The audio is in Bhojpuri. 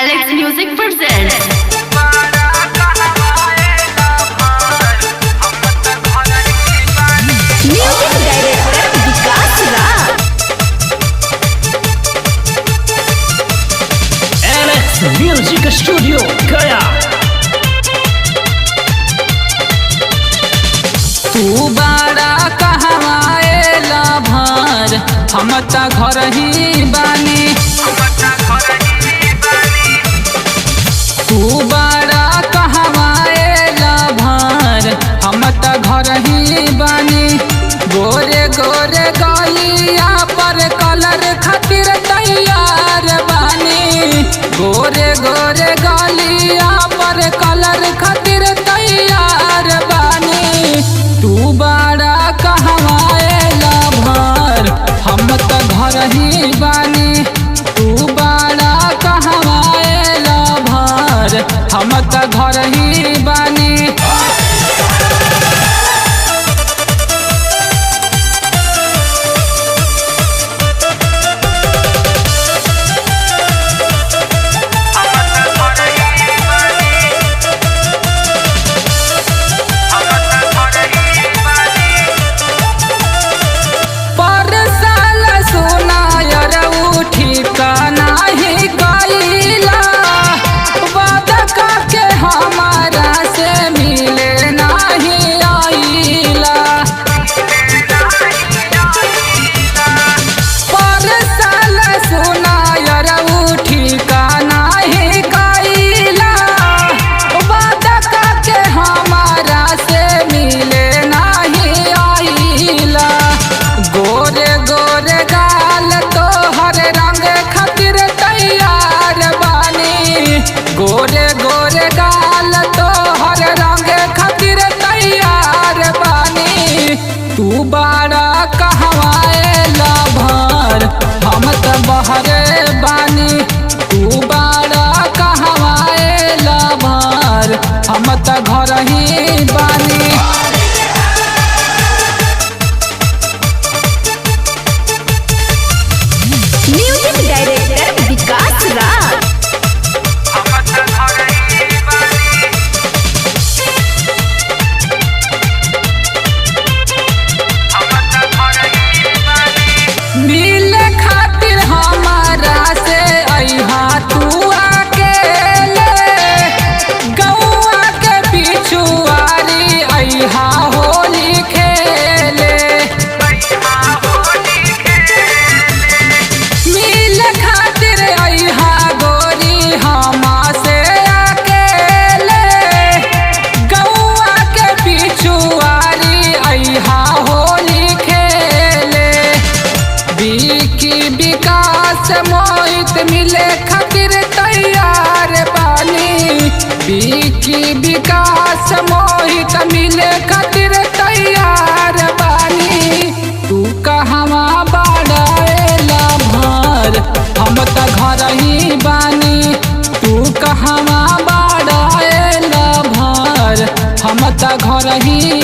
Alex Music presents. Music director Vikas Raj. Alex Music Studio गया। तू बड़ा कहवा एला भार, हम त घर ही बानी। तू बड़ा कहवा एला भार, हम त घर ही बानी। गोरे गोरे गलिया पर कलर खातिर तैयार बानी। गोरे गोरे गलिया पर कलर खातिर तैयार बानी। तू बड़ा कहवा एला भार, हम त घर ही बानी। तू बड़ा कहवा एला भार, हम त घर ही बानी। गोरे गोरे गाल तो हर रंग खातिर तैयार बानी। तू बड़ा कहवा एला भार, हम त बहरे बानी। तू बड़ा कहवा एला भार, हम त घर ही बानी। म्यूजिक डायरेक्टर विकास राज। मिले खातिर हमारा से अइहा तू अकेले। गौआ के पिछुआरी अइहा होली खेले। मिले खातिर अइहा गोरी हमा से अकेले। गौआ के पिछुआरी अइहा होली खेले। विकी विकास मोहित मिले खातिर तैयार बानी। विकी विकास मोहित मिले खातिर तैयार बानी। तू कहवा बड़ा एला भार, हम त घर ही बानी। तू कहवा बड़ा एला भार, हम त घर ही